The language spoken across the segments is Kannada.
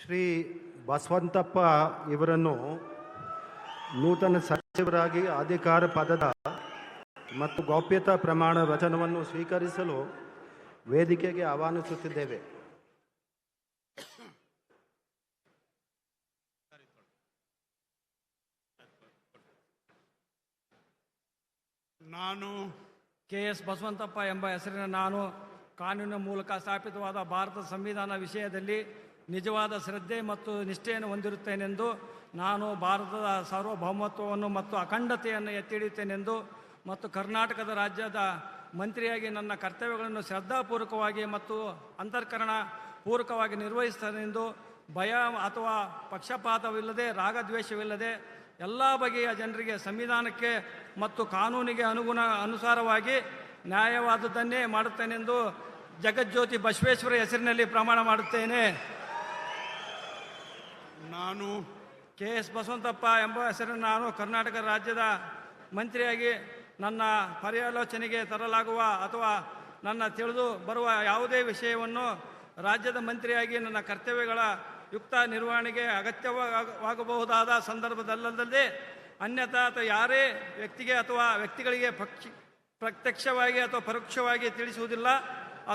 ಶ್ರೀ ಬಸವಂತಪ್ಪ ಇವರನ್ನು ನೂತನ ಸಚಿವರಾಗಿ ಅಧಿಕಾರ ಪದದ ಮತ್ತು ಗೌಪ್ಯತಾ ಪ್ರಮಾಣ ವಚನವನ್ನು ಸ್ವೀಕರಿಸಲು ವೇದಿಕೆಗೆ ಆಹ್ವಾನಿಸುತ್ತಿದ್ದೇವೆ. ನಾನು ಕೆ.ಎಸ್. ಬಸವಂತಪ್ಪ ಎಂಬ ಹೆಸರಿನ ನಾನು ಕಾನೂನಿನ ಮೂಲಕ ಸ್ಥಾಪಿತವಾದ ಭಾರತದ ಸಂವಿಧಾನ ವಿಷಯದಲ್ಲಿ ನಿಜವಾದ ಶ್ರದ್ಧೆ ಮತ್ತು ನಿಷ್ಠೆಯನ್ನು ಹೊಂದಿರುತ್ತೇನೆಂದು, ನಾನು ಭಾರತದ ಸಾರ್ವಭೌಮತ್ವವನ್ನು ಮತ್ತು ಅಖಂಡತೆಯನ್ನು ಎತ್ತಿ ಹಿಡಿಯುತ್ತೇನೆಂದು ಮತ್ತು ಕರ್ನಾಟಕದ ರಾಜ್ಯದ ಮಂತ್ರಿಯಾಗಿ ನನ್ನ ಕರ್ತವ್ಯಗಳನ್ನು ಶ್ರದ್ಧಾಪೂರ್ವಕವಾಗಿ ಮತ್ತು ಅಂತಃಕರಣ ಪೂರ್ವಕವಾಗಿ ನಿರ್ವಹಿಸುತ್ತೇನೆಂದು, ಭಯ ಅಥವಾ ಪಕ್ಷಪಾತವಿಲ್ಲದೆ ರಾಗದ್ವೇಷವಿಲ್ಲದೆ ಎಲ್ಲ ಬಗೆಯ ಜನರಿಗೆ ಸಂವಿಧಾನಕ್ಕೆ ಮತ್ತು ಕಾನೂನಿಗೆ ಅನುಸಾರವಾಗಿ ನ್ಯಾಯವಾದದ್ದನ್ನೇ ಮಾಡುತ್ತೇನೆಂದು ಜಗಜ್ಯೋತಿ ಬಸವೇಶ್ವರ ಹೆಸರಿನಲ್ಲಿ ಪ್ರಮಾಣ ಮಾಡುತ್ತೇನೆ. ನಾನು ಕೆ.ಎಸ್. ಬಸವಂತಪ್ಪ ಎಂಬ ಹೆಸರಿನ ನಾನು ಕರ್ನಾಟಕ ರಾಜ್ಯದ ಮಂತ್ರಿಯಾಗಿ ನನ್ನ ಪರ್ಯಾಲೋಚನೆಗೆ ತರಲಾಗುವ ಅಥವಾ ನನ್ನ ತಿಳಿದು ಬರುವ ಯಾವುದೇ ವಿಷಯವನ್ನು ರಾಜ್ಯದ ಮಂತ್ರಿಯಾಗಿ ನನ್ನ ಕರ್ತವ್ಯಗಳ ಯುಕ್ತ ನಿರ್ವಹಣೆಗೆ ಅಗತ್ಯವಾಗಬಹುದಾದ ಸಂದರ್ಭದಲ್ಲದೆ ಅನ್ಯಥಾ ಅಥವಾ ಯಾರೇ ವ್ಯಕ್ತಿಗೆ ಅಥವಾ ವ್ಯಕ್ತಿಗಳಿಗೆ ಪ್ರತ್ಯಕ್ಷವಾಗಿ ಅಥವಾ ಪರೋಕ್ಷವಾಗಿ ತಿಳಿಸುವುದಿಲ್ಲ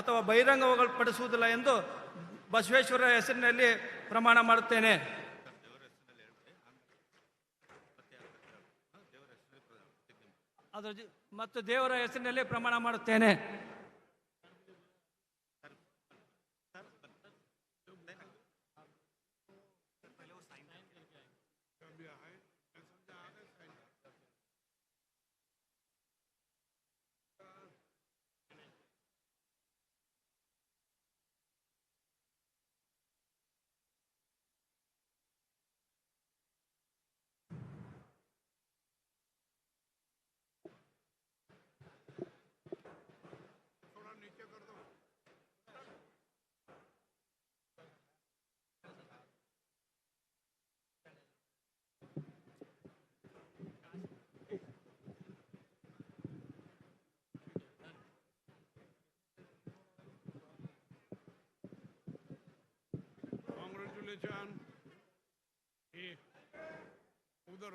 ಅಥವಾ ಬಹಿರಂಗಪಡಿಸುವುದಿಲ್ಲ ಎಂದು ಬಸವೇಶ್ವರ ಹೆಸರಿನಲ್ಲಿ ಪ್ರಮಾಣ ಮಾಡುತ್ತೇನೆ. ಮತ್ತು ದೇವರ ಹೆಸರಿನಲ್ಲಿ ಪ್ರಮಾಣ ಮಾಡುತ್ತೇನೆ. Congratulations. उधर